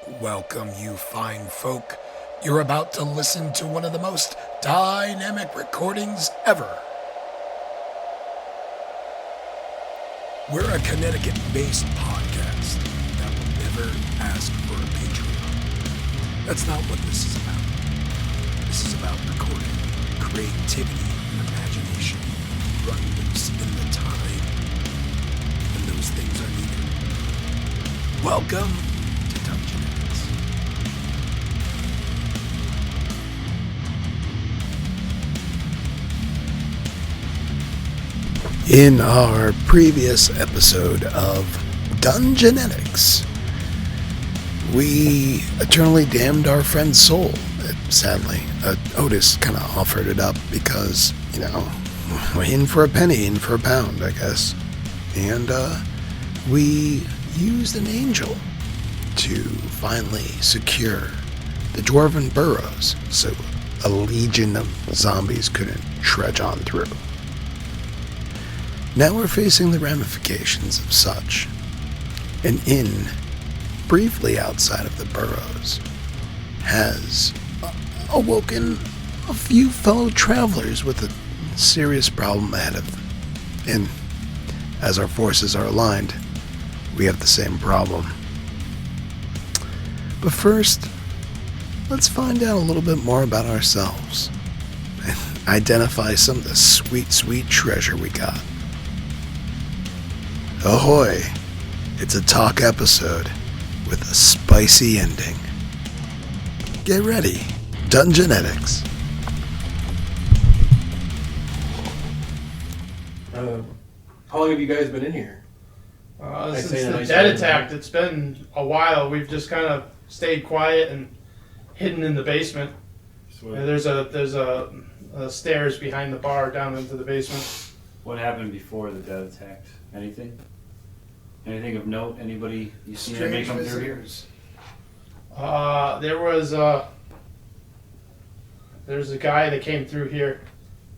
Welcome, you fine folk. You're about to listen to one of the most dynamic recordings ever. We're a Connecticut-based podcast that will never ask for a Patreon. That's not what this is about. This is about recording, creativity, and imagination run loose in the time when those things are needed. Welcome to Dungeonetics. In our previous episode of Dungeonetics, we eternally damned our friend's soul. Sadly, Otis kind of offered it up because, in for a penny, in for a pound, I guess. And we used an angel to finally secure the Dwarven Burrows so a legion of zombies couldn't trudge on through. Now we're facing the ramifications of such. An inn, briefly outside of the burrows, has awoken a few fellow travelers with a serious problem ahead of them. And as our forces are aligned, we have the same problem. But first, let's find out a little bit more about ourselves and identify some of the sweet, sweet treasure we got. Ahoy! It's a talk episode with a spicy ending. Get ready, Dungeonetics. How long have you guys been in here? Since the dead attack, it's been a while. We've just kind of stayed quiet and hidden in the basement. There's a stairs behind the bar down into the basement. What happened before the dead attacked? Anything? Anything of note? Anybody you see anybody come through here? There's a guy that came through here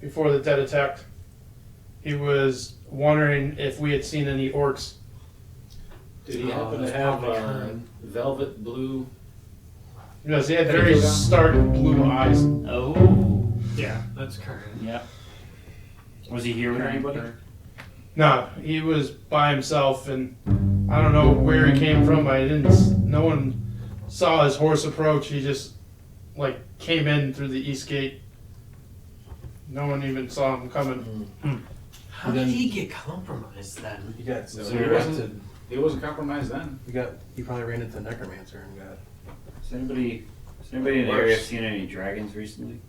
before the dead attacked. He was wondering if we had seen any orcs. Did he happen to have velvet blue? Yes, he had very stark blue eyes. Oh. Yeah, that's current. Yeah. Was he here with anybody? No, he was by himself, and I don't know where he came from. No one saw his horse approach. He just came in through the east gate. No one even saw him coming. How did he get compromised then? He wasn't compromised then. He probably ran into necromancer and got. Has anybody in the area seen any dragons recently?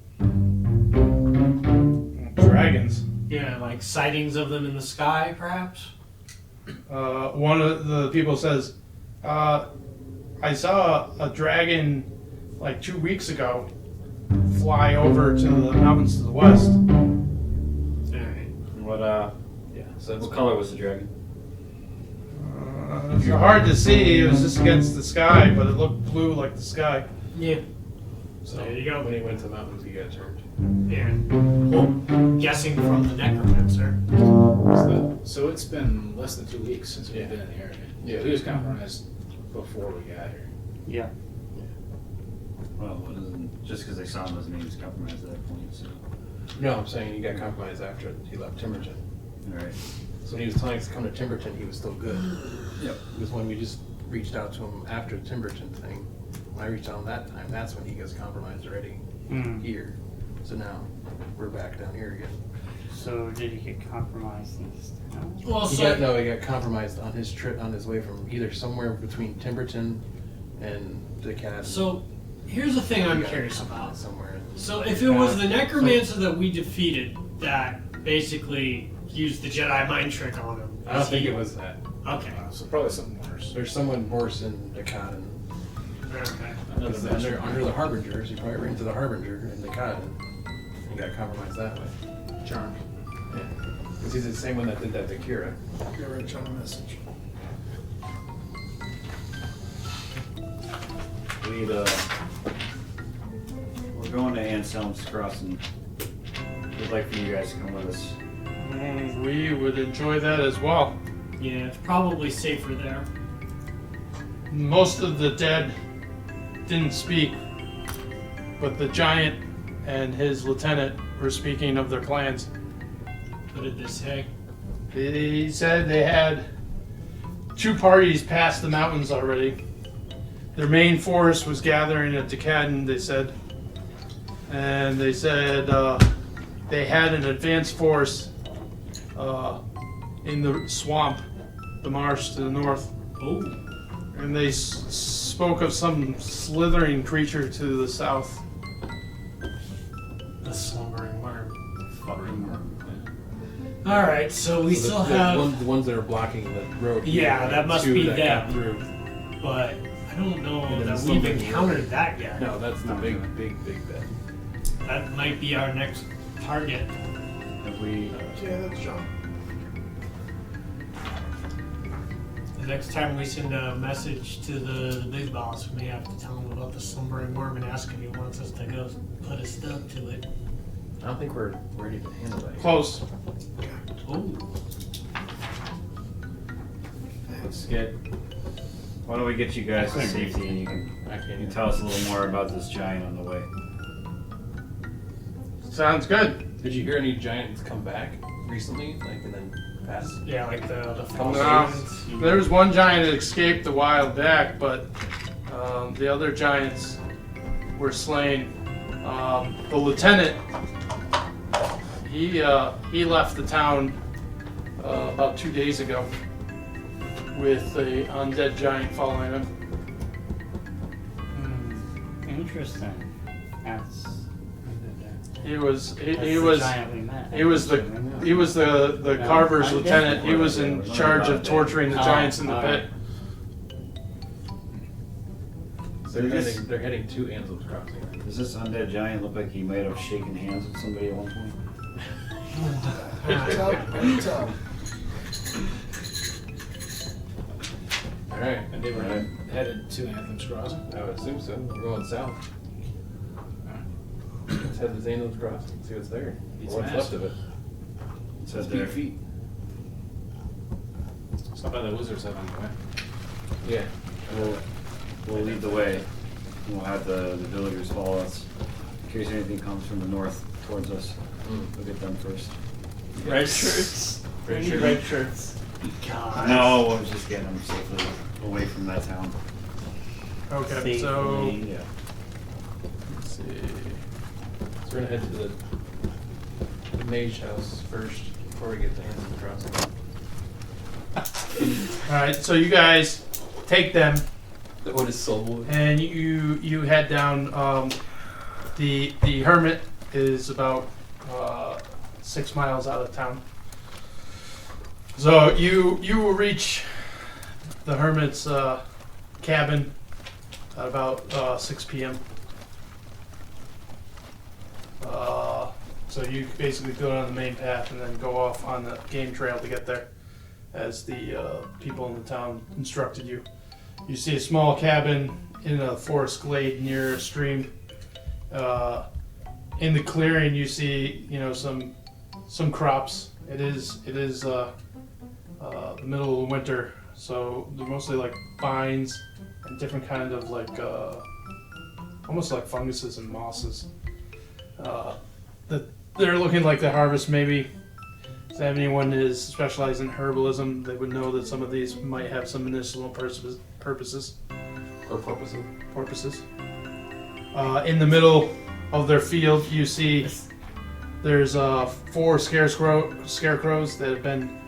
Dragons. Yeah, like sightings of them in the sky, perhaps? One of the people says, I saw a dragon 2 weeks ago fly over to the mountains to the west. Alright. What color was the dragon? It's hard to see. It was just against the sky, but it looked blue like the sky. Yeah. So There you go. when he went to the mountains, he got turned. Yeah. Well, guessing from the necromancer. So it's been less than 2 weeks since we've Yeah. been in the area. Yeah. So he was compromised before we got here. Yeah. Well, it doesn't, just because they saw him doesn't mean he was compromised at that point. So. No, I'm saying he got compromised after he left Timberton. All right. So when he was telling us to come to Timberton, he was still good. Yep. Because when we just reached out to him after the Timberton thing, when I reached out that time, that's when he gets compromised already here. So now we're back down here again. So did he get compromised in this town? Well, He got compromised on his trip on his way from either somewhere between Timberton and the cabin. So here's the thing I'm curious about. Somewhere. So if it was the necromancer that we defeated that basically used the Jedi mind trick on him. I don't think it was that. Okay. So probably something worse. There's someone worse in the cabin. Okay. Because under the Harbingers, he probably ran into the Harbinger in the cabin. And he got compromised that way. Charmed. Yeah. Because he's the same one that did that to Kira. Give Rich on a message. We're going to Anselm's Crossing. We'd like for you guys to come with us. We would enjoy that as well. Yeah, it's probably safer there. Most of the dead didn't speak, but the giant and his lieutenant were speaking of their plans. What did they say? He said they had 2 parties past the mountains already. Their main force was gathering at Decadon, they said. And they said they had an advanced force in the swamp, the marsh to the north. Oh. And they spoke of some slithering creature to the south. The slumbering worm. Alright, so we still have... The ones that are blocking the road. Yeah, that must 2 be that them. got through. But I don't know And then that the we've slumbering encountered worm. that yet. No, that's the big bet. That might be our next target. Have we? Yeah, that's John. The next time we send a message to the big boss, we may have to tell him about the slumbering worm and ask if he wants us to go put a stub to it. I don't think we're ready to handle that. Close. Oh. Let's get. Why don't we get you guys to safety and you can tell us a little more about this giant on the way. Sounds good. Did you hear any giants come back recently? Like, and then pass? Yeah, like the Couple false days? There was one giant that escaped a while back, but the other giants were slain. The lieutenant, he left the town about 2 days ago with a undead giant following him. Interesting. That's He was the giant we met. he was the carver's lieutenant. He was in charge of torturing the giants in the pit. So they're heading to Ansel's Crossing. Does this undead giant look like he might have shaken hands with somebody at one point? Alright, And they were headed to Anthem's Crossing. I would assume so. We're going south. Let's head to Ansel's Crossing and see what's there. Beats Or what's mass. left of it. It says there. feet. Stop by the wizard's head on the way. Yeah. We'll lead the way. And we'll have the villagers follow us. In case anything comes from the north towards us, we'll get them first. Red shirts. Red Any shirt. red shirts. God. No, we'll just get them safely away from that town. Okay, so Safely. Yeah. let's see. So we're gonna head to the mage house first before we get to Ansel's Crossing. All right, so you guys take them What is soul? and you head down. The hermit is about 6 miles out of town. So you will reach the hermit's cabin at about 6 p.m. So you basically go down the main path and then go off on the game trail to get there, as the people in the town instructed you. You see a small cabin in a forest glade near a stream. In the clearing, you see some crops. It is the middle of winter, so they're mostly like vines and different kind of like almost like funguses and mosses. They're looking like the harvest maybe. If anyone is specialized in herbalism, they would know that some of these might have some medicinal purposes. Or purposes. In the middle of their field, you see there's 4 scarecrows that have been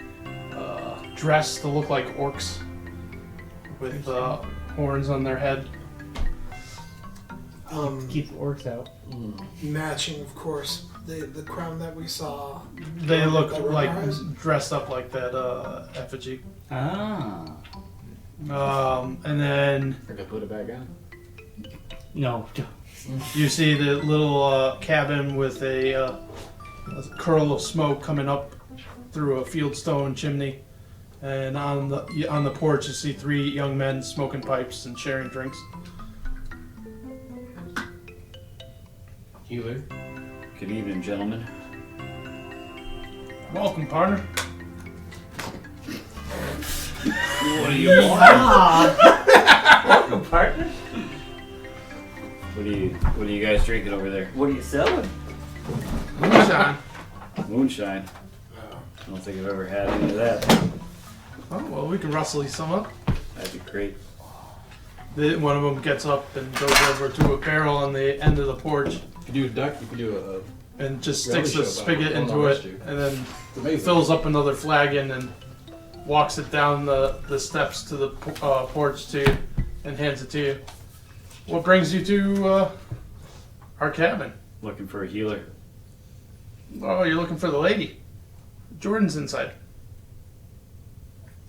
dressed to look like orcs with horns on their head. Keep the orcs out. Matching, of course, the crown that we saw. They look That like Rise? dressed up like that effigy. Ah. And then I could put it back on. No. you see the little cabin with a curl of smoke coming up through a fieldstone chimney. And on the porch, you see 3 young men smoking pipes and sharing drinks. Healer. Good evening, gentlemen. Welcome, partner. What do you want? Welcome, partner. What are you guys drinking over there? What are you selling? Moonshine. Moonshine. I don't think I've ever had any of that. Oh, well, we can rustle you some up. That'd be great. One of them gets up and goes over to a barrel on the end of the porch You could do a duck, you could do and just Reality sticks the show, but spigot I don't into know it, what you- and then it's amazing. fills up another flagon and walks it down the steps to the porch to you and hands it to you. What brings you to our cabin? Looking for a healer. Oh, you're looking for the lady. Jordan's inside.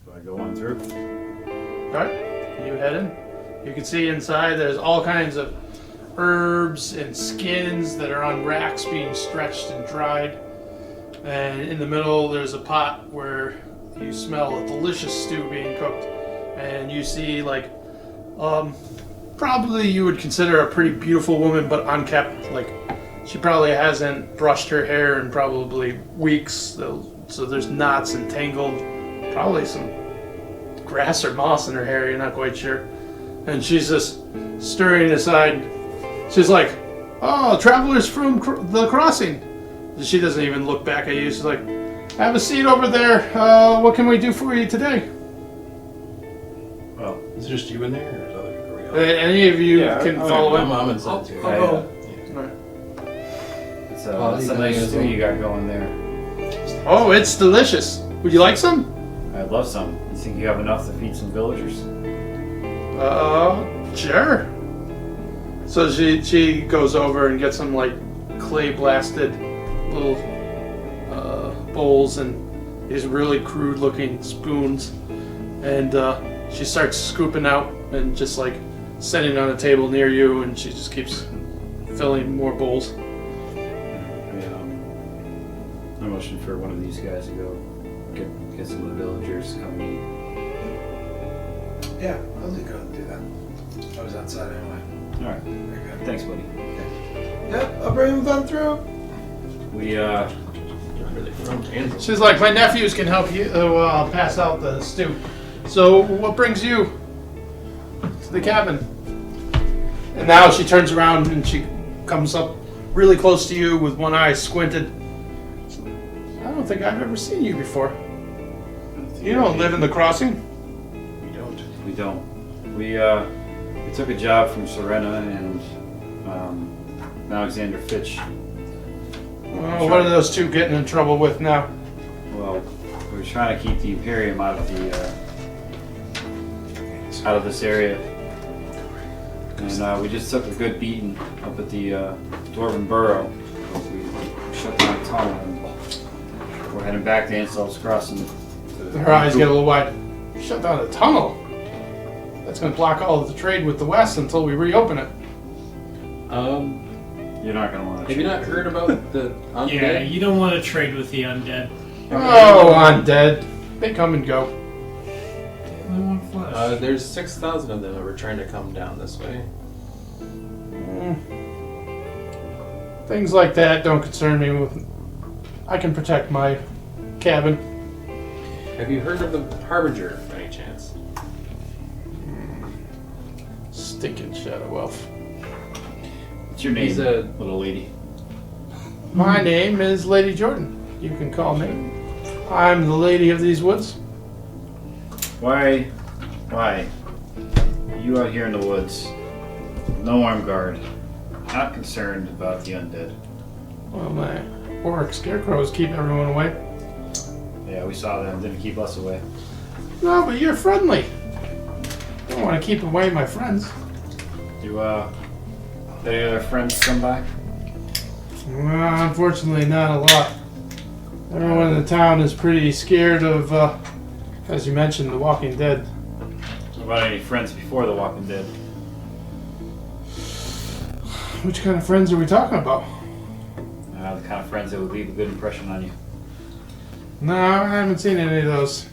Do I go on through? Alright, you head in. You can see inside there's all kinds of herbs and skins that are on racks being stretched and dried. And in the middle there's a pot where you smell a delicious stew being cooked. And you see like, probably you would consider a pretty beautiful woman, but unkempt. Like, she probably hasn't brushed her hair in probably weeks. So there's knots and tangled, probably some grass or moss in her hair, you're not quite sure. And she's just stirring aside. She's like, oh, travelers from the crossing. She doesn't even look back at you. She's like, have a seat over there. What can we do for you today? Well, Is it just you in there, or is other people? Any of you can follow him. I'm inside too. I'll go. it's Well, what's he's the nice amazing. stew you got going there? Oh, it's delicious. Would you like some? I'd love some. You think you have enough to feed some villagers? Sure. So she goes over and gets some like clay blasted little bowls and these really crude looking spoons, and she starts scooping out and just like setting on a table near you, and she just keeps filling more bowls. I motion for one of these guys to go get some of the villagers come eat. Yeah, I'll go and do that. I was outside anyway. All right. Very good. Thanks, buddy. Yep, I'll bring them through. We Really from Kansas. She's like, my nephews can help you pass out the stew. So what brings you to the cabin? And now she turns around and she comes up really close to you with one eye squinted. I don't think I've ever seen you before. You don't live in the crossing? We don't. We took a job from Serena and Alexander Fitch. Well, what are those two getting in trouble with now? Well, we were trying to keep the imperium out of this area, and we just took a good beating up at the Dwarven Burrow. We shut down a tunnel, and we're heading back to Ansel's Crossing. Her eyes get a little wide. Shut down a tunnel? That's going to block all of the trade with the West until we reopen it. You're not gonna want to. Have you not heard about the undead? Yeah, you don't want to trade with the undead. Oh, undead. They come and go. They want flesh. There's 6,000 of them that were trying to come down this way. Things like that don't concern me. I can protect my cabin. Have you heard of the Harbinger by any chance? Stinking shadow elf. What's your name, He's a- little lady? My name is Lady Jordan. You can call me. I'm the lady of these woods. Why? You out here in the woods, no armed guard, not concerned about the undead. Well, my orc scarecrows keep everyone away. Yeah, we saw them. Didn't keep us away. No, but you're friendly. Don't want to keep away my friends. Do any other friends come by? Well, unfortunately, not a lot. Everyone in the town is pretty scared of, as you mentioned, the Walking Dead. What about any friends before the Walking Dead? Which kind of friends are we talking about? The kind of friends that would leave a good impression on you. No, I haven't seen any of those.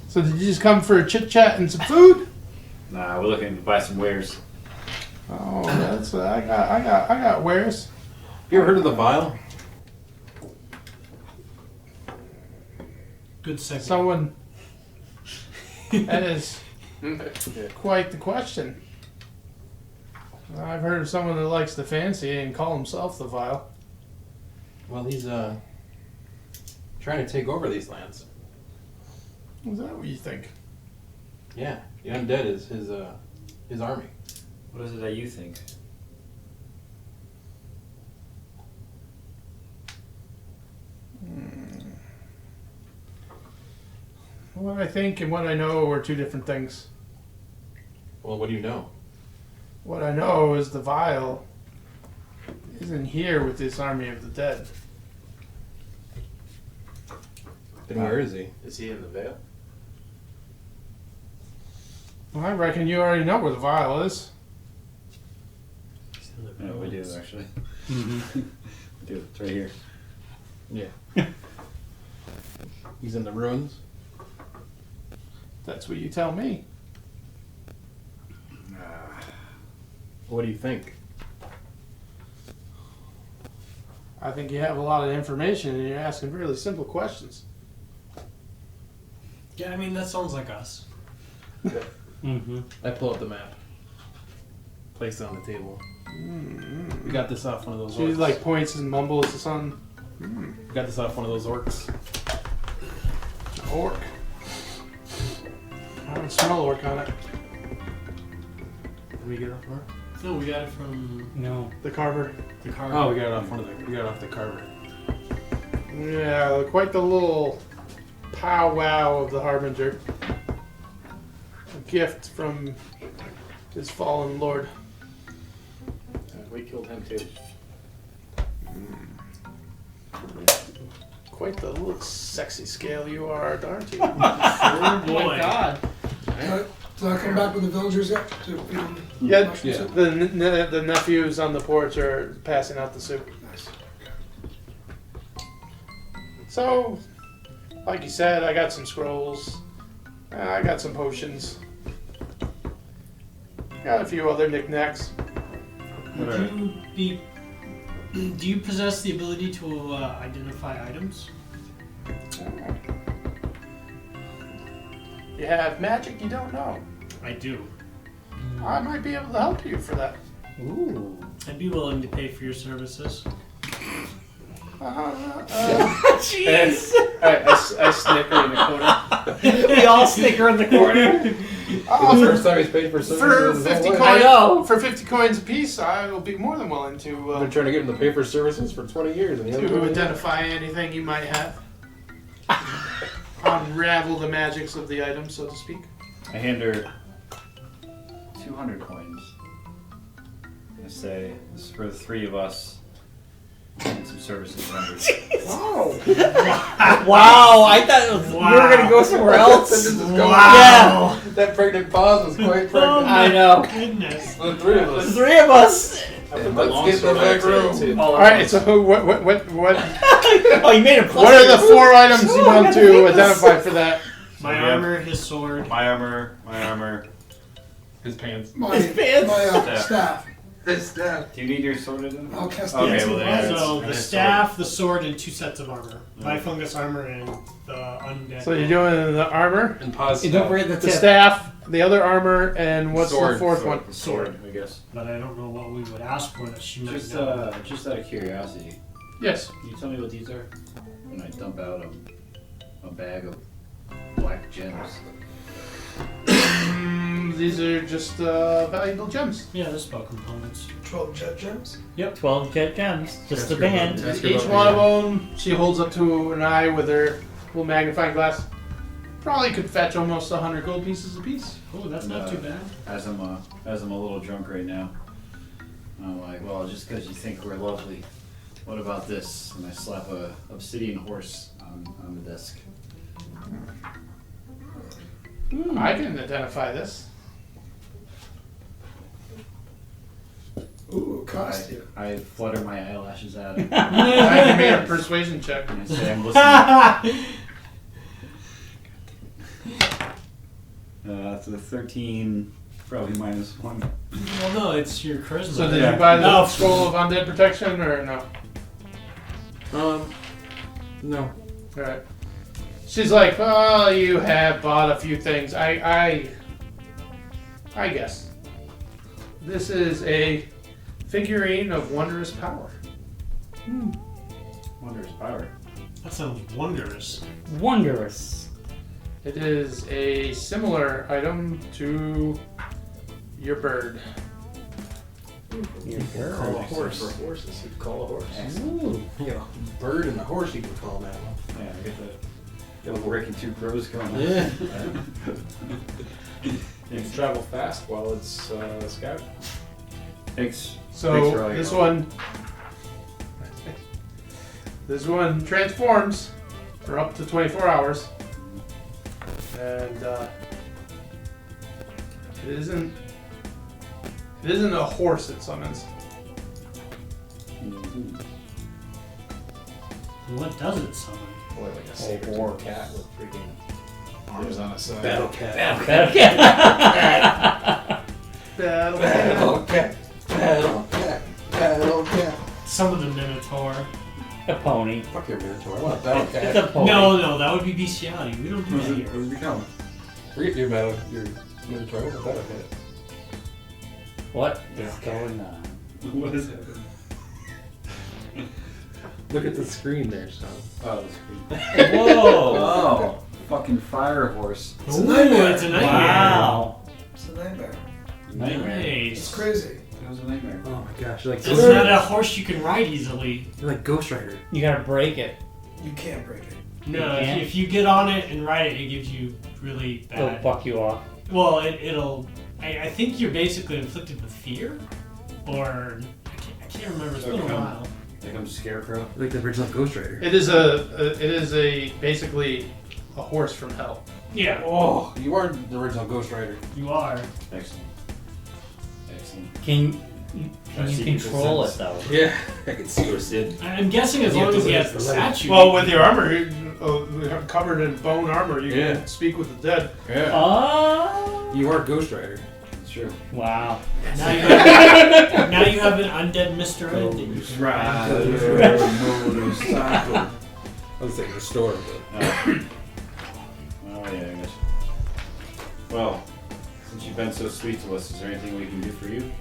So did you just come for a chit chat and some food? Nah, we're looking to buy some wares. Oh, that's I got wares. You ever heard of the Vial? Good segue. Someone. That is quite the question. I've heard of someone that likes to fancy and call himself the Vile. Well, he's trying to take over these lands. Is that what you think? Yeah, the undead is his army. What is it that you think? What I think and what I know are two different things. Well, what do you know? What I know is the Vile isn't here with this army of the dead. Then where is he? Is he in the Vale? Well, I reckon you already know where the Vile is. Yeah, we do actually. Mm-hmm. We do. It's right here. Yeah. He's in the ruins. That's what you tell me. What do you think? I think you have a lot of information and you're asking really simple questions. Yeah, I mean, that sounds like us. Mm-hmm. I pull up the map. Place it on the table. We got this off one of those She orcs. like points and mumbles to something. We got this off one of those orcs. Orc. I don't smell orc on it. Did we get it off where? No, we got it from No. The carver. the car. Oh, we got it off we got it off the carver. Yeah, quite the little powwow of the Harbinger. A gift from his fallen lord. We killed him too. Quite the little sexy scale you are, aren't you? Oh my God. Did I come back with the villagers yet? To feed them Yeah, mushroom soup? the nephews on the porch are passing out the soup. Nice. So, like you said, I got some scrolls. I got some potions. Got a few other knickknacks. Do you possess the ability to identify items? You have magic you don't know. I do. I might be able to help you for that. Ooh. I'd be willing to pay for your services. Jeez. I snicker in the corner. We all snicker in the corner. First time he's paid for services. For 50 coins, I know. For 50 coins apiece, I will be more than willing I've been to trying to get him to pay for services for 20 years. And he hasn't done it yet. identify anything you might have. Unravel the magics of the item, so to speak. I hand her 200 coins. I say, this is for the three of us. And some services rendered. Oh, Wow, I thought it was, we were going to go somewhere else. This is going Wow. That pregnant pause was quite pregnant. I know. Goodness. The three of The us. three of us. And let's get in the back room. all right. So what? Oh, you made a plus. What are the 4 items you Oh, I want gotta to think this. identify for that? My armor, his sword. My armor. His pants. My, His pants. my Staff. staff. His staff. Do you need your sword in? I'll cast Okay, the well, then, yeah, So it's- the staff, the sword, and 2 sets of armor. My fungus armor and the undead. So you're doing the armor, And pause. And don't forget the the tip. staff, the other armor, and what's the Sword. 4th one? Sword, I guess. But I don't know what we would ask for that she might Just know. just out of curiosity, Yes. can you tell me what these are? When I dump out a bag of black gems. These are just valuable gems. Yeah, there's spell components. 12 jet gems. 12 jet gems. Just the Ask her about band. that. Ask her Each about one the- of them, she holds up to an eye with her little magnifying glass. Probably could fetch almost 100 gold pieces apiece. Oh, that's not too bad. As I'm a little drunk right now, I'm like, well, just because you think we're lovely, what about this? And I slap a obsidian horse on the desk. I can identify this. Ooh, costume. I flutter my eyelashes at him. I can make a persuasion check. And I say, I'm listening. That's a 13, probably -1. Well, no, it's your charisma. So did Yeah. you buy the No. scroll of undead protection or no? No. Alright. She's like, oh, you have bought a few things. I guess. This is a figurine of wondrous power. Wondrous power. That sounds wondrous. Wondrous. It is a similar item to your bird. Your bird. Call a horse. For horses, you call a horse. Ooh. You got a bird and a horse you can call now. Yeah, I get the little Ricky Two Crows going on. Yeah. You can travel fast while it's scouting. Thanks. So Thanks for all your this help. one transforms for up to 24 hours, and it isn't a horse it summons. Mhm. What does it summon? Boy, like a saber-tooth cat with freaking arms on its side. Battle cat. Battle Battle cat. cat. Battle cat. Battle cat. Some of the Minotaur. A pony. Fuck your Minotaur. I want a battle cat. It's a pony. No, that would be bestiality. We don't do that here. What does it become? Forget your Minotaur. Your Minotaur. I want a battle cat. What is going on? What is it? Look at the screen there, son. Oh, that's creepy. Whoa! Oh, fucking fire horse. It's a nightmare. It's a nightmare. Wow. It's a nightmare. Nightmare. It's Nice. crazy. That was a nightmare. Oh my gosh, you're like It's not a horse you can ride easily. you're like Ghost Rider. You gotta break it. You can't break it. No, You can't? if you get on it and ride it, it gives you really It'll bad. fuck you off. Well, it'll. I think you're basically inflicted with fear, or I can't remember. It's been a while. Like I'm Scarecrow. Like the original Ghost Rider. It is basically a horse from hell. Yeah, Oh, you are the original Ghost Rider. you are. Excellent. Excellent. Can I you see control the it though? Yeah, I can see what's in. I'm guessing as You have long to as he live has the for life. statue. Well, with your armor, covered in bone armor, you Yeah. can speak with the dead. Yeah. Oh! You are Ghost Rider. It's true. Wow. now you have an undead Mr. Ed that you can ride. I was thinking restore, but Oh, yeah, I guess. Well, since you've been so sweet to us, is there anything we can do for you?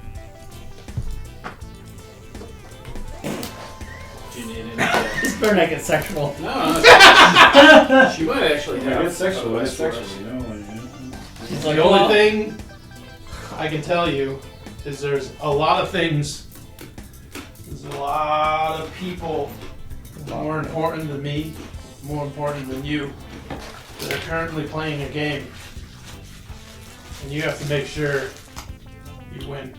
Do you need any? This better not get sexual. No, she might actually have. It's sexual. It's advice for sexual, us. you know? She's like, The only well, thing I can tell you is there's a lot of things. There's a lot of people more important than me, more important than you, that are currently playing a game. And you have to make sure you win.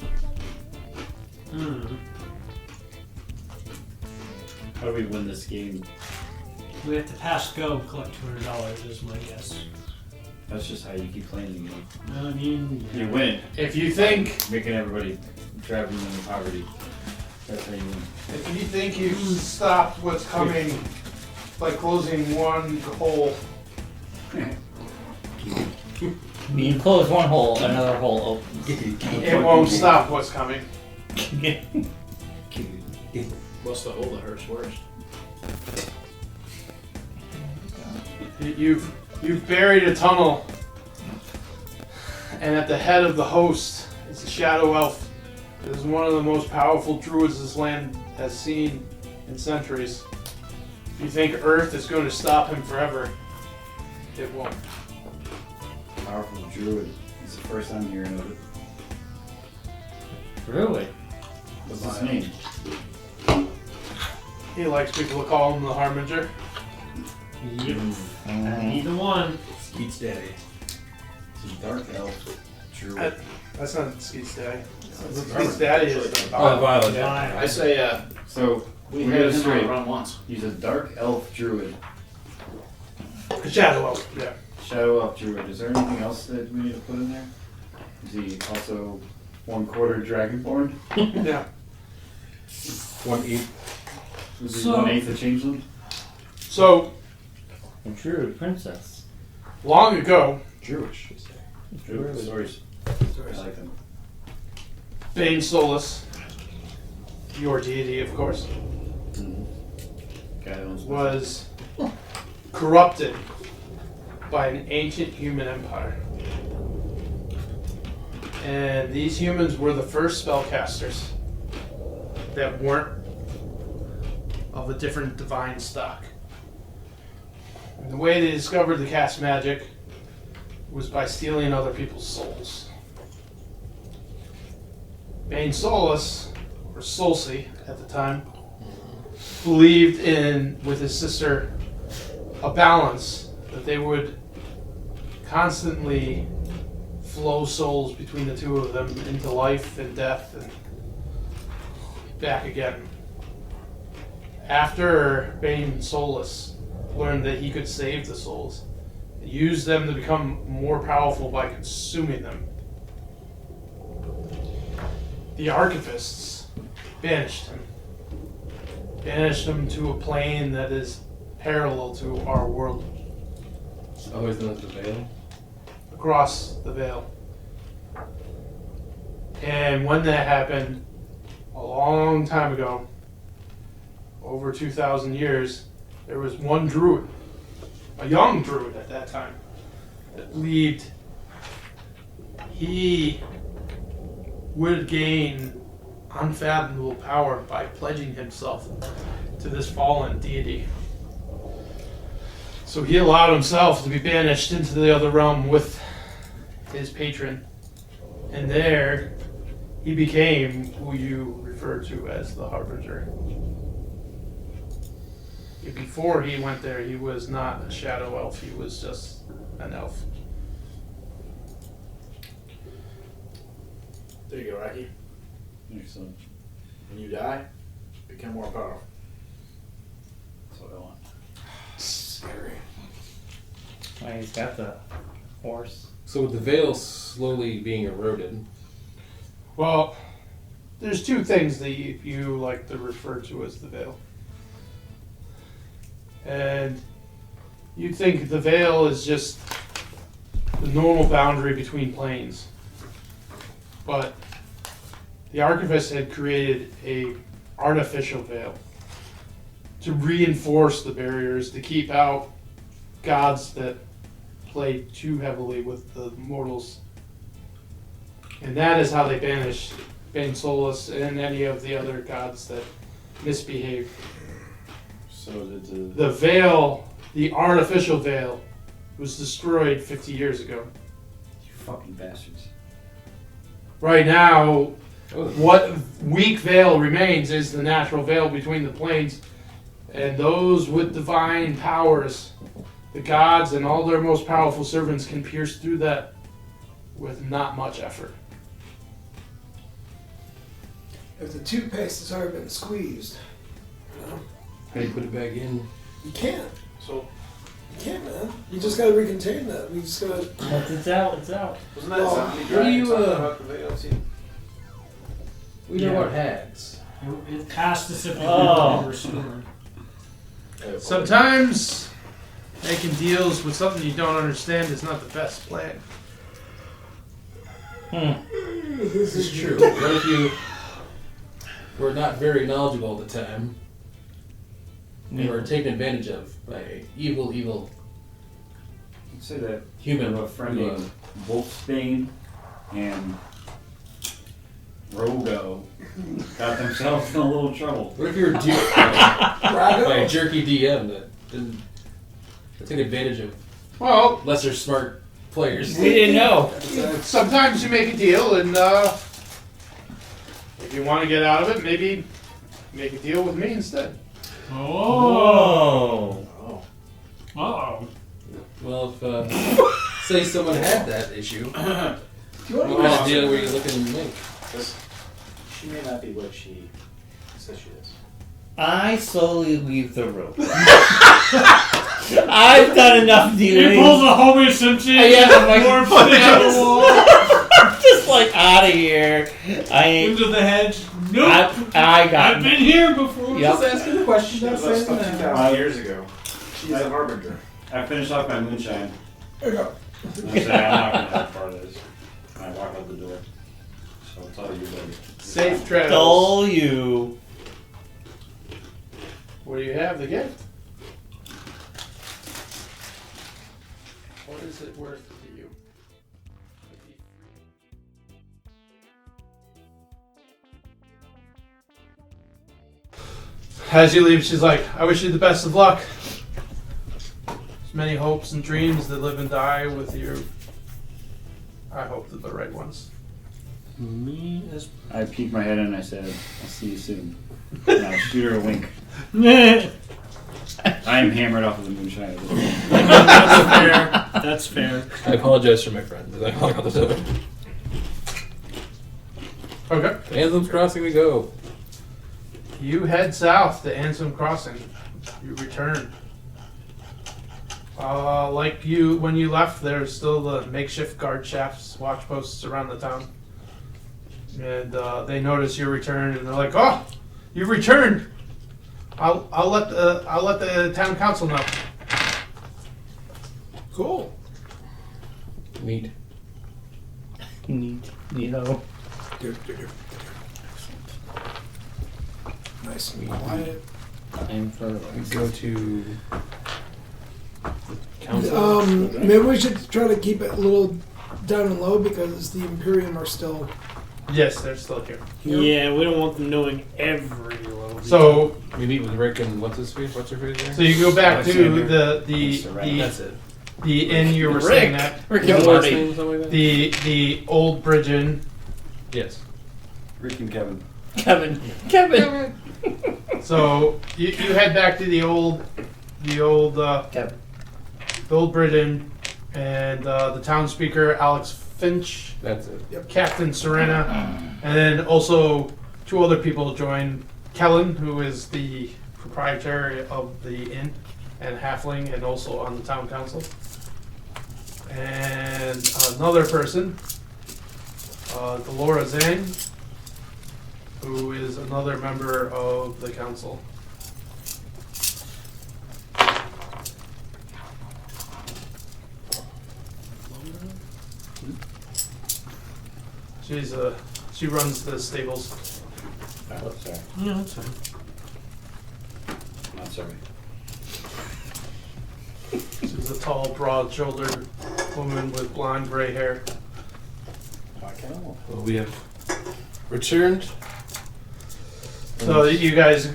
How do we win this game? We have to pass go, collect $200 is my guess. That's just how you keep playing the game. I mean, You win, If you think making everybody driving them into poverty. That's how you win. If you think you've stopped what's coming by closing one hole, you close one hole, another hole opens. it won't stop what's coming. What's the hole that hurts worse? You've buried a tunnel, and at the head of the host is a shadow elf. It is one of the most powerful druids this land has seen in centuries. If you think Earth is going to stop him forever, it won't. Powerful druid. It's the first time hearing of it. Druid. What's his name? He likes people to call him the Harbinger. yep. Either one. Skeet's daddy. It's a dark elf druid. That's not Skeet's daddy. Skeet's Skeet's daddy is the Oh, Violet. Fine. I say, So, we we had get it him on straight. the run once. He's a dark elf druid. A shadow elf, yeah. Shadow elf druid. Is there anything else that we need to put in there? Is he also 1/4 dragonborn? Yeah. 1/8. Is he So- 1/8 a changeling? So, A druid princess. long ago, Jewish. Druid stories. I like them. Bane Solus, your deity, of course, Guy that owns was corrupted by an ancient human empire. And these humans were the first spellcasters that weren't of a different divine stock. And the way they discovered to cast magic was by stealing other people's souls. Bane Solus, or Solsi at the time, believed in, with his sister, a balance that they would constantly flow souls between the two of them into life and death and back again. After Bane Solus learned that he could save the souls, he used them to become more powerful by consuming them. The Archivists banished him. Banished him to a plane that is parallel to our world. Always known as the Veil. Across the veil. And when that happened, a long time ago, over 2,000 years, there was one druid, a young druid at that time, that believed he would gain unfathomable power by pledging himself to this fallen deity. So he allowed himself to be banished into the other realm with his patron, and there he became who you refer to as the Harbinger. Before he went there, he was not a shadow elf, he was just an elf. There you go, Rocky. Excellent. When you die, become more powerful. That's what I want. Scary. Well, he's got the horse. So with the veil slowly being eroded, Well, there's two things that you like to refer to as the veil. And you think the veil is just the normal boundary between planes. But the Archivists had created a artificial veil to reinforce the barriers, to keep out gods that play too heavily with the mortals. And that is how they banished Bane Solus and any of the other gods that misbehaved. So did The veil, the artificial veil, was destroyed 50 years ago. you fucking bastards. Right now, what weak veil remains is the natural veil between the planes, and those with divine powers, the gods and all their most powerful servants, can pierce through that with not much effort. If the toothpaste has already been squeezed, you know, how do you put it back in? you can't. So, You can't, man. You just gotta recontain that. We just gotta. Once it's out, it's out. wasn't that Well, zombie what do dragon you, talking about the veil too? We know Yeah. about hags. It passed specifically Oh. when we were steward. Sometimes making deals with something you don't understand is not the best plan. This is true. What if you were not very knowledgeable at the time and were taken advantage of by evil I'd say that human a friend named Wolfsbane and Rogo got themselves in a little trouble. What if you were duped by a jerky DM that didn't take advantage of Well, lesser smart players? We didn't know. sometimes you make a deal, and if you want to get out of it, maybe make a deal with me instead. Oh. Oh. Uh-oh. Well, if say someone had that issue, what kind of deal were you looking to make? She may not be what she says she is. I slowly leave the room. I've done enough He dealing. pulls a Homer Simpson. Yeah, I'm like, more down the wall. I'm just like out of here. I ain't. Into the hedge. Nope. I got. I've been here before. Yep. Just asking the question. She Not was us saying about that. 2,000 years ago. She's a harbinger. I finished off my moonshine. There you go. I said, I'm not going to have part of this. And I walk out the door. So I'll tell you later. Safe travels. Stole you. What do you have? The gift. What is it worth to you? As you leave, she's like, I wish you the best of luck. There's many hopes and dreams that live and die with you. I hope they're the right ones. Me as I peeked my head in and I said, I'll see you soon. And I shoot her a wink. I am hammered off of the moonshine at this point. That's fair. That's fair. I apologize for my friend. I hung on the zone. Okay. Anthem's Crossing we go. You head south to Ansem Crossing. You return. Like you, when you left, there's still the makeshift guard shafts, watch posts around the town. And they notice your return, and they're like, "Oh, you've returned! I'll let the town council know." Cool. Neat. Neato. Nice and quiet. And for We go to the council. Maybe we should try to keep it a little down and low because the Imperium are still Yes, they're still here. here. Yeah, we don't want them knowing every little detail. So, We meet with Rick and what's his face? What's her face there? so you go back to Alexander. That's it. the inn you were staying at, Rick His and last Morty. name, something like that? the old bridge inn. Yes. Rick and Kevin. Kevin. Kevin. So you head back to the old Kevin. the old bridge inn, and the town speaker Alex Finch, That's it. Captain Serena, and then also two other people join. Kellen, who is the proprietor of the inn, and Halfling, and also on the town council. And another person, Delora Zhang, who is another member of the council. She runs the stables. Oh, sorry. Yeah, that's fine. Not sorry. She's a tall, broad-shouldered woman with blonde gray hair. Well, we have returned. So you guys,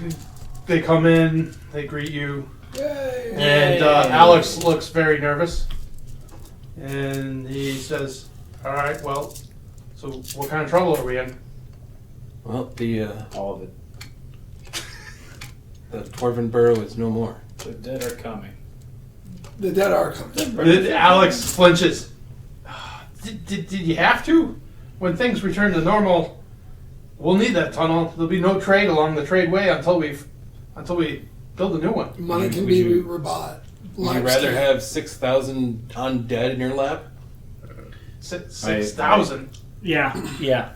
they come in, they greet you, Yay. and Alex looks very nervous. And he says, "All right, well, so what kind of trouble are we in?" Well, the All of it. Dwarven Burrow is no more. The dead are coming. The dead are coming. Alex flinches. Did you have to? When things return to normal, we'll need that tunnel. There'll be no trade along the tradeway until we build a new one. Money can Would be you- rebought. Would you rather have 6,000 undead in your lap? 6,000. Yeah. Yeah.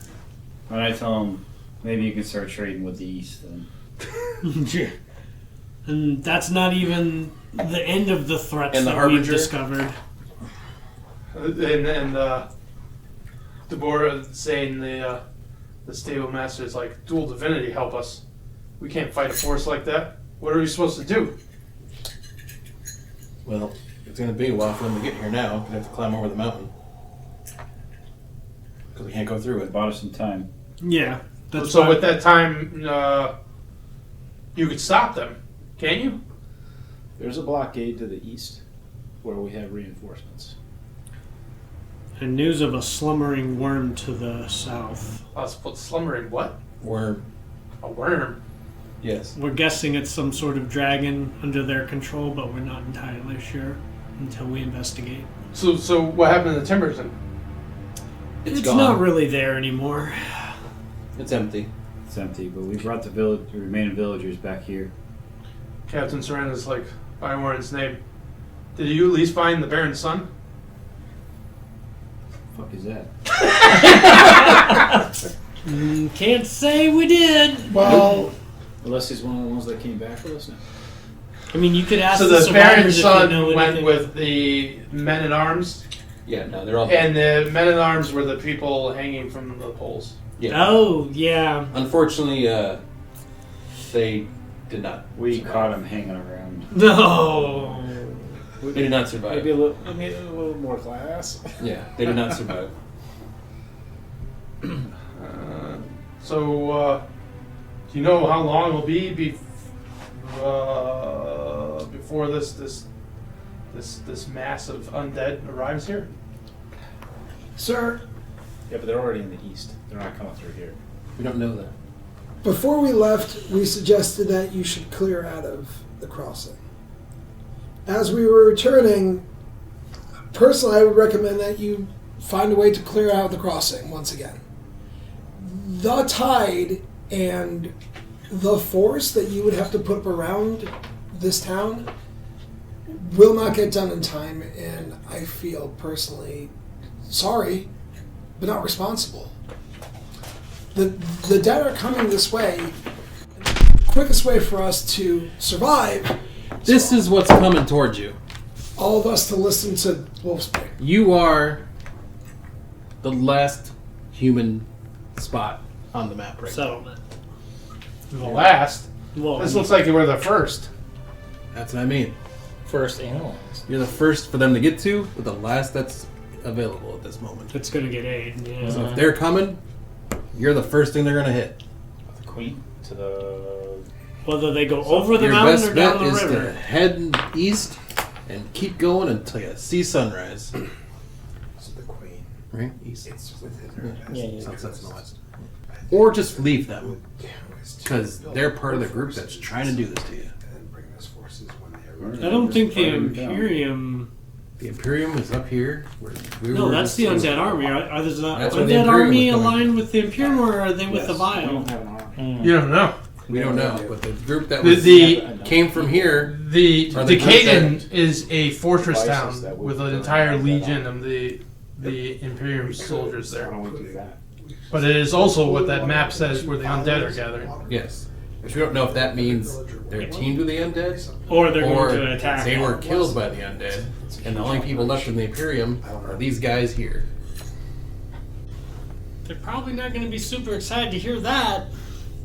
When I tell him, maybe you can start trading with the East then. And that's not even the end of the threats And the that we've Harbinger? discovered. And Deborah saying the stable master is like, dual divinity, help us. We can't fight a force like that. What are we supposed to do? Well, it's going to be a while for them to get here now. We have to climb over the mountain. Because we can't go through it. Bought us some time. Yeah. That's So why- with that time, you could stop them, can't you? There's a blockade to the east where we have reinforcements. and news of a slumbering worm to the south. Slumbering what? Worm. A worm? Yes. We're guessing it's some sort of dragon under their control, but we're not entirely sure until we investigate. So what happened to Timberton? It's It's gone. not really there anymore. It's empty. It's empty, but we brought the remaining villagers back here. Captain Serena's like, by Warren's name. Did you at least find the Baron's son? Fuck is that? Can't say we did. Well, Unless he's one of the ones that came back with us now. I mean, you could ask So the the Baron's survivors if son they know went anything. with the men-at-arms, Yeah, no, they're all. and the men-at-arms were the people hanging from the poles. Yeah. Oh, yeah. Unfortunately, they did not. We caught him hanging around. No. They did not survive. Maybe a little more class. Yeah, they did not survive. So, do you know how long it'll be before this mass of undead arrives here? Sir, Yeah, but they're already in the east. They're not coming through here. We don't know that. before we left, we suggested that you should clear out of the crossing. As we were returning, personally, I would recommend that you find a way to clear out the crossing once again. The tide and the force that you would have to put up around this town will not get done in time, and I feel personally sorry, but not responsible. The dead are coming this way. Quickest way for us to survive, This is what's coming towards you. all of us to listen to Wolfspring. You are the last human spot on the map right now. Settlement. The last. Well, This looks like we're the first. That's what I mean. First and last. You're the first for them to get to, but the last that's available at this moment. it's going to get aid. Yeah. So if they're coming, you're the first thing they're going to hit. The queen to the. Whether they go over the Your mountain best or bet down the is river. to head east and keep going until you see sunrise. So the queen, Right? East. it's within her. Yeah. Sunsets in the west. Or just leave them, because they're part of the group that's trying to do this to you. And bring those forces when they arrive. I don't think the Burn them down. Imperium. The Imperium is up here. Where we No, were that's the just- undead army. Are the That's where the undead Imperium army was coming. aligned with the Imperium, or are they with the We Vile? don't have an army. You don't know. We don't know, but the group that The was the, came from here. the Are they Decaden is a fortress Devices town that would with an burn entire that legion out. of the Imperium soldiers Why there. don't we do that? But it is also what that map says where the undead are gathering. Yes, but we don't know if that means they're teamed with the undead, Or they're or going to attack. they were killed by the undead, and the only people left in the Imperium are these guys here. They're probably not going to be super excited to hear that.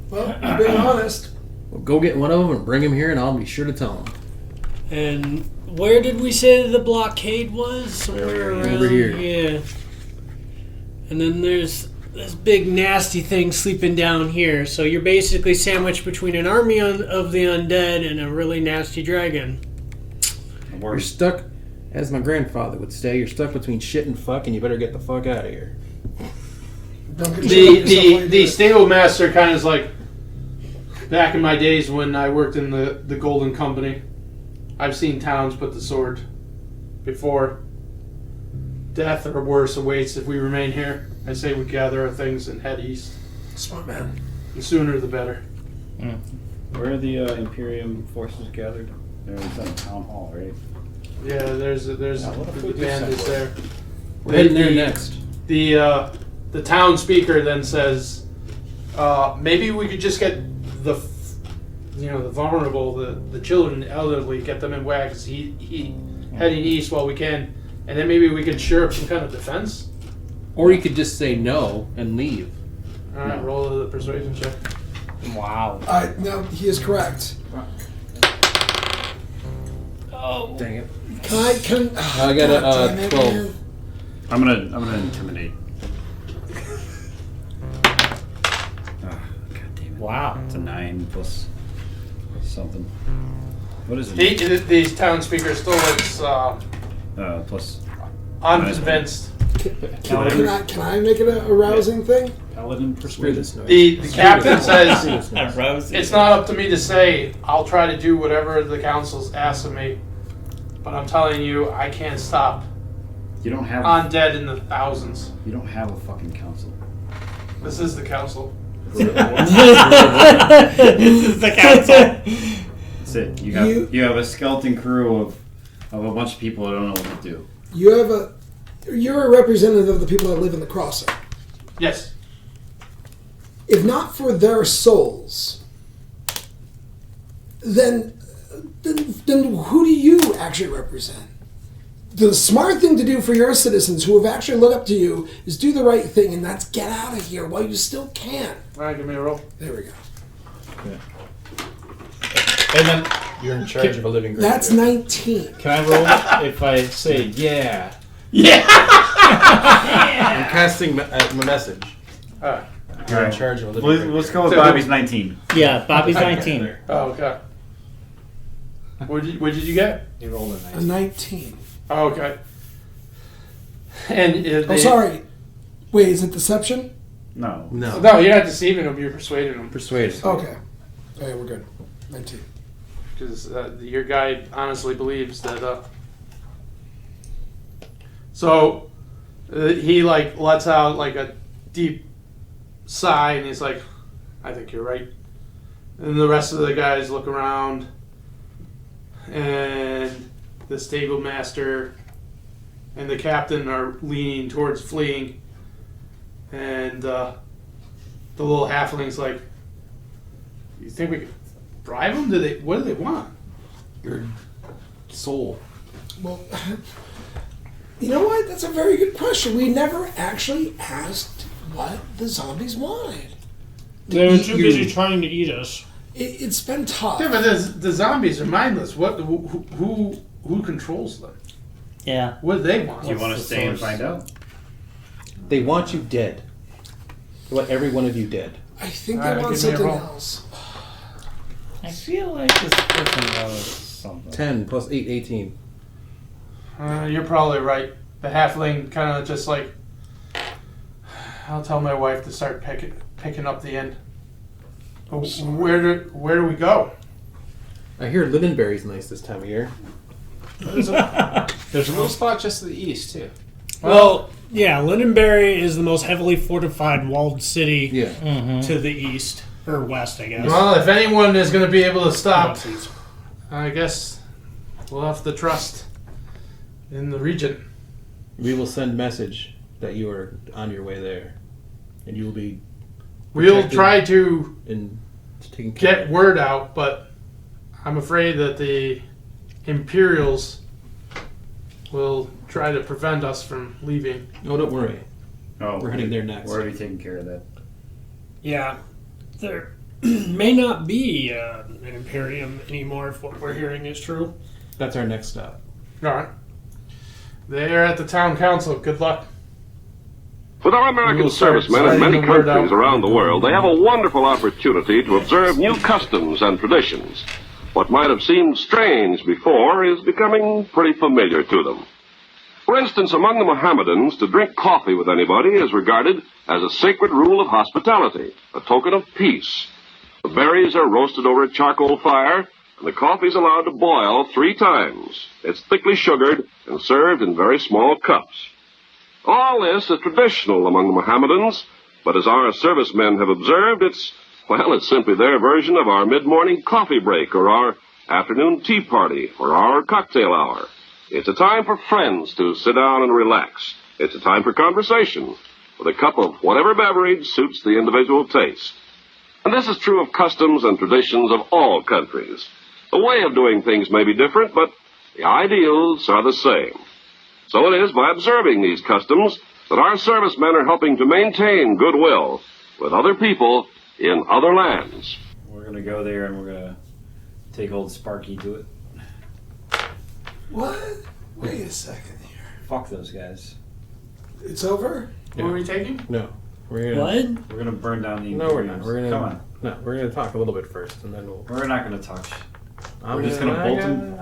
Well, being honest, Well, go get one of them and bring him here, and I'll be sure to tell them. And where did we say the blockade was? Somewhere around Over here. Yeah. And then there's this big nasty thing sleeping down here. So you're basically sandwiched between an army of the undead and a really nasty dragon. You're stuck, as my grandfather would say, you're stuck between shit and fuck, and you better get the fuck out of here. don't get The yourself the like the this. stable master kind of is like back in my days when I worked in the Golden Company. I've seen towns put the sword before. Death or worse awaits if we remain here. I say we gather our things and head east. Smart man. The sooner the better. Where are the Imperium forces gathered? They're in the town hall, right? Yeah, there's Now, what if the we do band is something? there. We're heading there The- next. The town speaker then says, maybe we could just get the vulnerable, the children, the elderly, get them in wagons, heading east while we can, and then maybe we could shore up some kind of defense. Or you could just say no and leave. All right, roll the persuasion check. Wow. No, he is correct. Oh. Dang it. Can I got a, God damn it, 12. man. I'm gonna intimidate. God damn it. Wow. It's a 9 plus something. What is it? The town speaker still looks Plus. unconvinced. Can I make it a rousing thing? Paladin Screw persuaded. this noise. The captain says, Rose. it's not up to me to say. I'll try to do whatever the council's asked of me. But I'm telling you, I can't stop You don't have. undead in the thousands. You don't have a fucking council. This is the council. This is the council. That's it. You have a skeleton crew of a bunch of people that don't know what to do. You're a representative of the people that live in the crossing. Yes. If not for their souls, then who do you actually represent? The smart thing to do for your citizens who have actually looked up to you is do the right thing, and that's get out of here while you still can. All right, give me a roll. There we go. And then you're in charge of a living group. That's 19. Can I roll if I say yeah? I'm casting my message. All right. You're in charge of a living group. Let's go with Bobby's 19. Yeah, Bobby's 19. Oh, okay. What did you get? He rolled a A nice. 19. Oh, okay. And Oh, sorry. Wait, is it deception? No. No. No, you're not deceiving them. You're persuading them. Persuasion. Okay. Okay, we're good. 19. Because your guy honestly believes that. So he like lets out like a deep sigh, and he's like, "I think you're right." And the rest of the guys look around, and the stable master and the captain are leaning towards fleeing, and the little halfling's like, "You think we could bribe them? What do they want?" Your soul. Well, you know what? That's a very good question. We never actually asked what the zombies wanted. They were too busy trying to eat us. It's been tough. Yeah, but the zombies are mindless. Who controls them? Yeah. What do they want? Do you want to the stay and source? find out? They want you dead. They want every one of you dead. I think Alright, they want give me a something roll. else. I feel like this person knows something. 10 plus 8, 18. You're probably right. The halfling kind of just like, I'll tell my wife to start picking up the end. Where do we go? I hear Lindenberry's nice this time of year. There's a little spot just to the east, too. Well, yeah, Lindenberry is the most heavily fortified walled city Yeah. to the east. Or west, I guess. Well, if anyone is going to be able to stop, I guess we'll have to trust in the region. We will send message that you are on your way there. And you will be We'll protected try to and taken care get of. word out, but I'm afraid that the Imperials will try to prevent us from leaving. No, don't worry. Oh, We're heading there next. We're already taking care of that. Yeah. There may not be an Imperium anymore if what we're hearing is true. That's our next stop. All right. They're at the town council. Good luck. With our American We'll start servicemen in many spreading the word countries out. around the world, they have a wonderful opportunity to observe new customs and traditions. What might have seemed strange before is becoming pretty familiar to them. For instance, among the Mohammedans, to drink coffee with anybody is regarded as a sacred rule of hospitality, a token of peace. The berries are roasted over a charcoal fire, and the coffee is allowed to boil 3 times. It's thickly sugared and served in very small cups. All this is traditional among the Mohammedans, but as our servicemen have observed, it's simply their version of our mid-morning coffee break or our afternoon tea party or our cocktail hour. It's a time for friends to sit down and relax. It's a time for conversation with a cup of whatever beverage suits the individual taste. And this is true of customs and traditions of all countries. The way of doing things may be different, but the ideals are the same. So it is by observing these customs that our servicemen are helping to maintain goodwill with other people in other lands. We're gonna go there and we're gonna take old Sparky to it. What? Wait a second here. Fuck those guys. It's over? What are we taking? No. We're gonna, What? We're gonna burn down the No, we're not. Imperiums. We're gonna, Come on. No, we're going to talk a little bit first, and then we'll... We're not gonna touch. I'm We're just gonna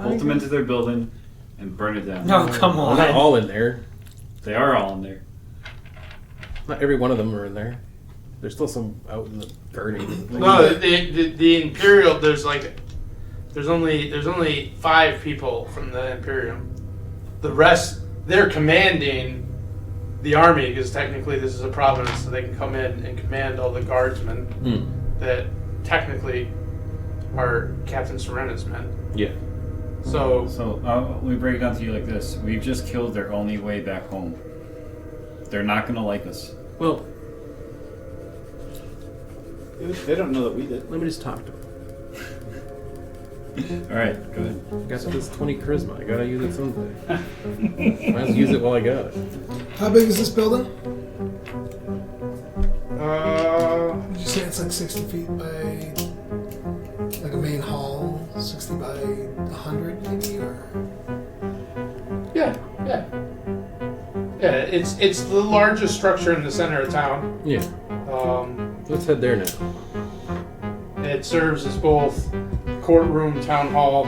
bolt them into their building and burn it down. No, come Well, on. not all in there. They are all in there. Not every one of them are in there. There's still some out in the garden. No, the Imperial. There's only 5 people from the Imperium. The rest, they're commanding the army because technically this is a province, so they can come in and command all the guardsmen that technically are Captain Serena's men. Yeah. So So we break it down to you like this: we've just killed their only way back home. They're not gonna like us. Well, They don't know that we did. let me just talk to them. All right, go ahead. I got this 20 charisma. I gotta use it someday. Might as well use it while I got it. How big is this building? Uh, Did you say it's like 60 feet by, like a main hall, 60 by 100 maybe, or? yeah. It's the largest structure in the center of town. Yeah. Let's head there now. It serves as both courtroom, town hall,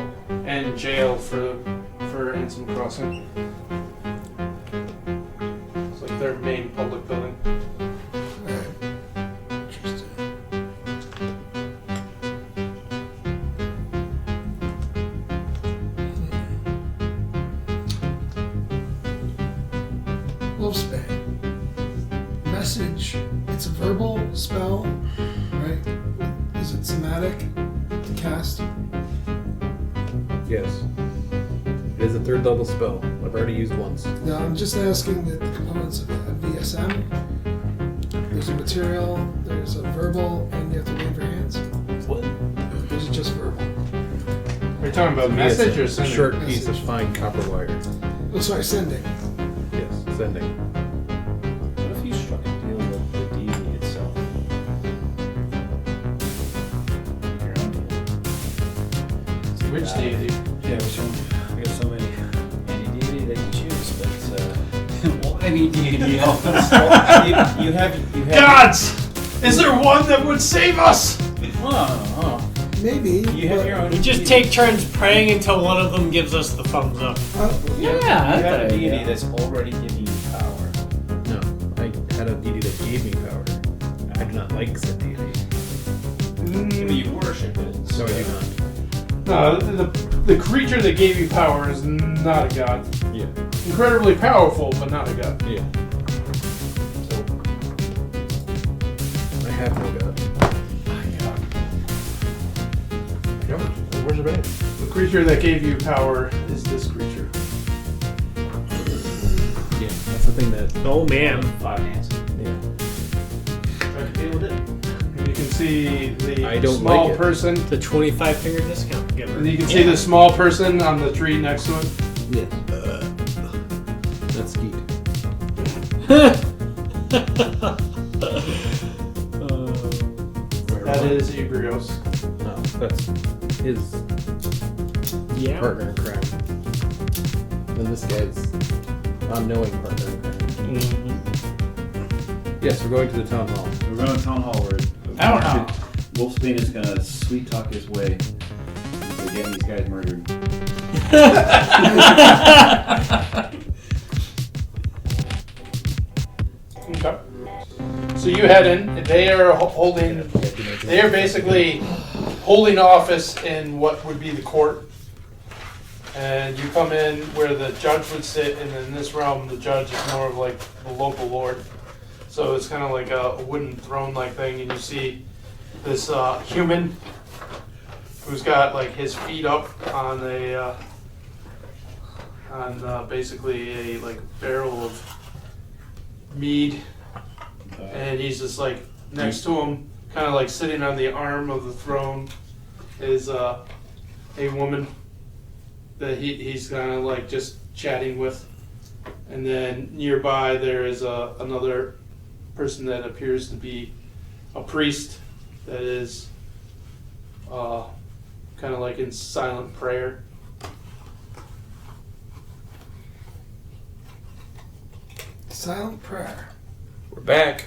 and jail for Ansem Crossing. It's like their main public building. Alright. Interesting. Wolfsbane. Message. It's a verbal spell, right? Is it somatic to cast? Yes. It is a 3rd level spell. I've already used once. No, I'm just asking the components of VSM. There's a material, there's a verbal, and you have to wave your hands. What? Or is it just verbal? Are you talking about message or A sending? short piece of fine copper wire. Oh, sorry, sending. Yes, sending. What if you struck a deal with the deity itself? Your own deal. Which deity? Yeah, which one? We got so many. Any deity that you choose, but well, any deity helps. you have. Gods! Is there one that would save us? Oh, Maybe. you have but- your own. We just take turns praying until one of them gives us the thumbs up. You have a deity that's already giving you power. No, I had a deity that gave me power. I do not like said deity. But you worship it. So I do not. No, the creature that gave you power is not a god. Yeah. Incredibly powerful, but not a god. Yeah. I have no god. Where's the bed? The creature that gave you power is this creature. Yeah, that's the thing that. Oh man. 5 hands. Yeah. Try to deal with it. And you can see the I don't small like it. person. The 25 finger discount giver. And you can see the small person on the tree next to it. Yeah. That's Skeet. That is Ebrios. No, that's his Yeah. partner in crime. And this guy's unknowing partner in crime. Mhm. Yes, we're going to the town hall. We're going to town hall where Town hall. Wolfsbane is going to sweet talk his way into getting these guys murdered. Okay. So you head in. They are holding. They are basically holding office in what would be the court. And you come in where the judge would sit, and in this realm, the judge is more of like the local lord. So it's kind of like a wooden throne-like thing, and you see this human who's got like his feet up on a basically a like barrel of mead, and he's just like next to him, kind of like sitting on the arm of the throne, is a woman that he's kind of like just chatting with, and then nearby there is another person that appears to be a priest that is kind of like in silent prayer. Silent prayer. We're back.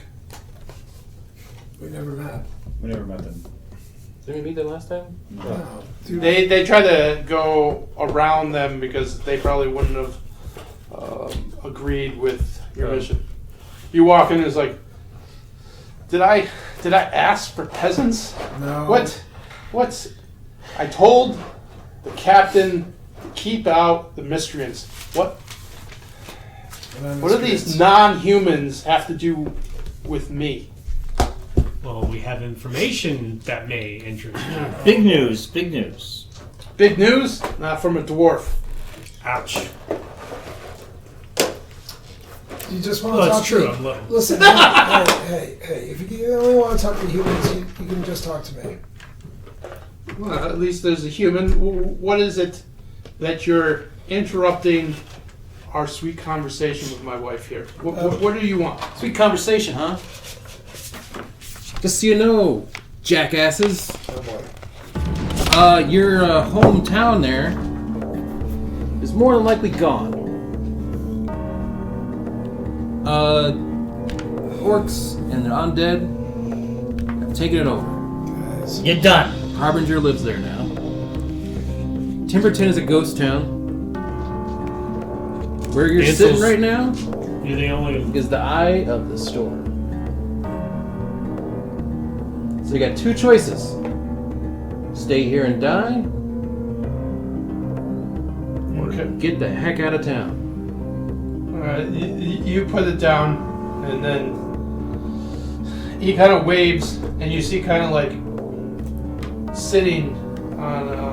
We never met. We never met them. Did we meet them last time? No. Dude, They try to go around them because they probably wouldn't have agreed with your Oh. mission. You walk in and it's like, did I ask for peasants? no. What's I told the captain to keep out the miscreants. What do these non-humans have to do with me? Well, we have information that may interest you. Big news, big news. Big news? Not from a dwarf. Ouch. You just want Well, to that's talk true. to I'm looking. Listen, hey. If you only want to talk to humans, you can just talk to me. Well, at least there's a human. What is it that you're interrupting our sweet conversation with my wife here? What do you want? Sweet conversation, huh? Just so you know, jackasses, Oh boy. your hometown there is more than likely gone. Orcs and their undead have taken it over. Guys, You're done. Harbinger lives there now. Timberton is a ghost town. Where you're Ansel's- sitting right now You're the only. is the eye of the storm. So you got two choices. Stay here and die, or Okay. get the heck out of town. Alright, you put it down, and then he kind of waves, and you see kind of like sitting on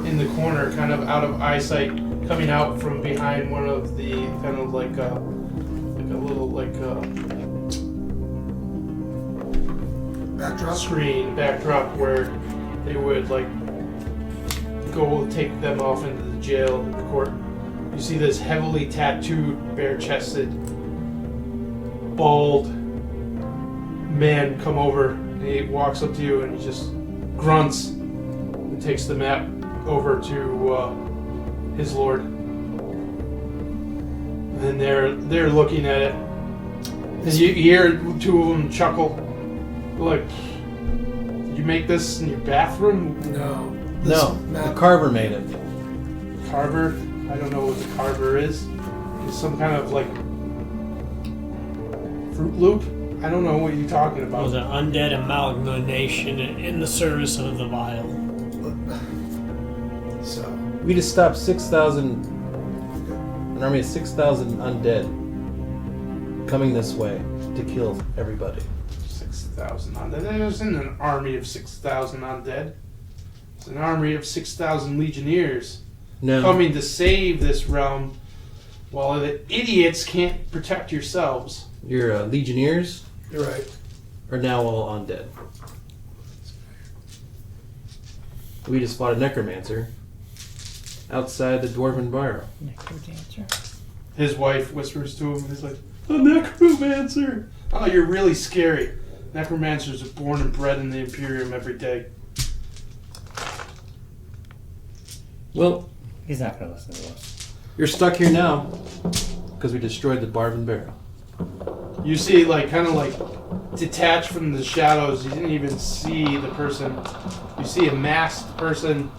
in the corner, kind of out of eyesight, coming out from behind one of the kind of like a little backdrop where they would like go take them off into the jail, the court. You see this heavily tattooed, bare-chested, bald man come over, and he walks up to you and he just grunts and takes the map over to his lord. And then they're looking at it, and you hear two of them chuckle, like, "Did you make this in your bathroom, No. No, the carver made it. Carver?" I don't know what the carver is. It's some kind of like Fruit Loop. I don't know what you're talking It was about. an undead amalgamation in the service of the vile. So, We just stopped 6,000, an army of 6,000 undead coming this way to kill everybody. 6,000 undead. There isn't an army of 6,000 undead. It's an army of 6,000 legionnaires No, coming to save this realm, while the idiots can't protect yourselves. your legionnaires you're right. are now all undead. We just fought a necromancer outside the Dwarven Burrow. Necrodancer. His wife whispers to him, he's like, "A necromancer! Oh, you're really scary. Necromancers are born and bred in the Imperium every day." Well, He's not gonna listen to us. you're stuck here now because we destroyed the Dwarven Burrow. You see, like, kind of like detached from the shadows, you didn't even see the person. You see a masked person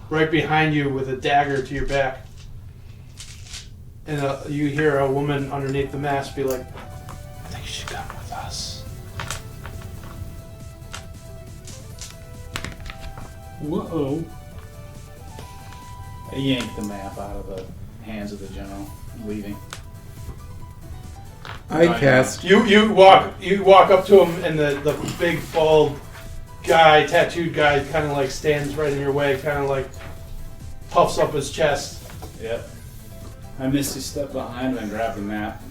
right behind you with a dagger to your back. And you hear a woman underneath the mask be like, "I think you should come with us." Whoa. I yanked the map out of the hands of the general, leaving. I cast. You walk up to him, and the big bald guy, tattooed guy, kind of like stands right in your way, kind of like puffs up his chest. Yep. I misty step behind him and grab the map.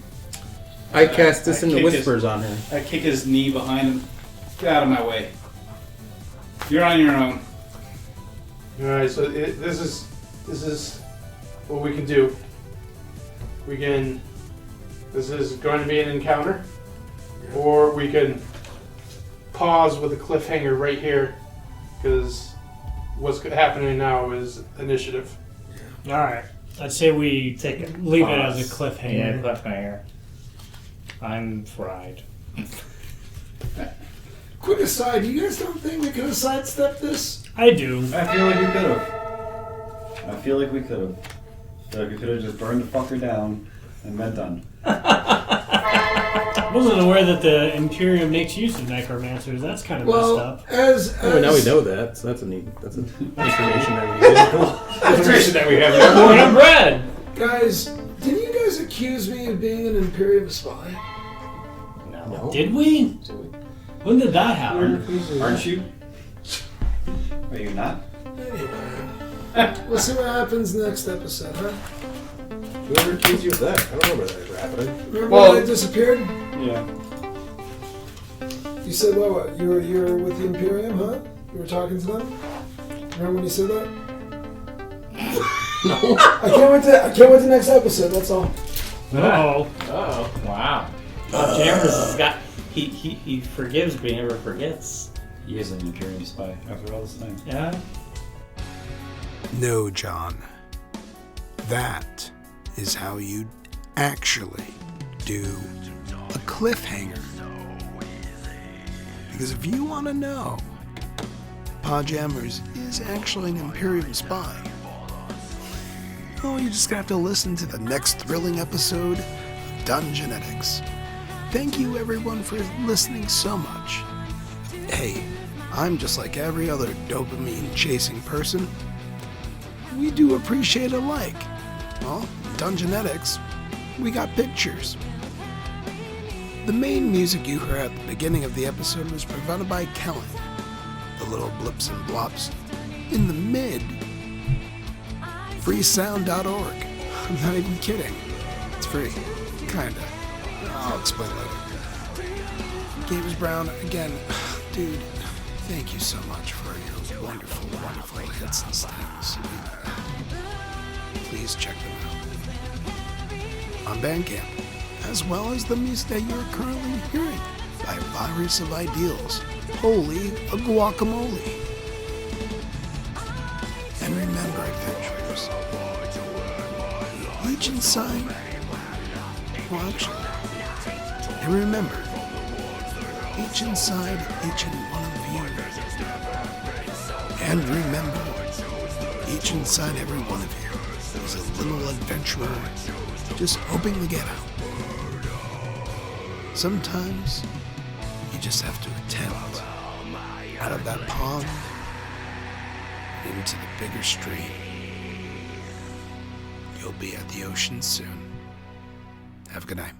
I cast this I into kick his- whispers on him. I kick his knee behind him. Get out of my way. You're on your own. All right, so this is what we can do. This is going to be an encounter, or we can pause with a cliffhanger right here, because what's happening now is initiative. All right. I'd say we leave it as a Yeah, cliffhanger. cliffhanger. I'm fried. Quick aside, you guys don't think we could have sidestepped this? I do. I feel like we could have. I feel like we could have. We could have just burned the fucker down and been done. I wasn't aware that the Imperium makes use of necromancers. That's kind of messed Well, up. as Oh, now we know that, so that's information that we use. Information that we have. Born and bred. guys, didn't you guys accuse me of being an Imperium spy? No. Did we? When did that happen? Aren't you? Are you not? Anyway, we'll see what happens next episode, huh? Whoever accused you of that? I don't remember that ever happening. Remember Well- when I disappeared? Yeah. You said what? You were with the Imperium, huh? You were talking to them? Remember when you said that? No. I can't wait to next episode. That's all. Oh. Oh, wow. Jammers has got. He forgives, but he never forgets. He is an Imperium spy after all this time. Yeah? No, John. That is how you actually do a cliffhanger. Because if you want to know, Podjammers is actually an Imperium spy. Oh, you're just gonna have to listen to the next thrilling episode of Dungeonetics. Thank you everyone for listening so much. Hey, I'm just like every other dopamine-chasing person. We do appreciate a like. Well, Dungeonetics, we got pictures. The main music you heard at the beginning of the episode was provided by Kellen. The little blips and blops in the mid. freesound.org. I'm not even kidding. It's free. Kinda. I'll explain later. James Brown, again, dude, thank you so much for your wonderful, wonderful hits and stings. Please check them out on Bandcamp, as well as the music that you're currently hearing by Virus of Ideals. Holy a guacamole. And remember, adventurers, each inside, well, actually, and remember, each inside each and one of you. And remember, each inside every one of you is a little adventurer just hoping to get out. Sometimes you just have to attempt out of that pond and into the bigger stream. You'll be at the ocean soon. Have a good night.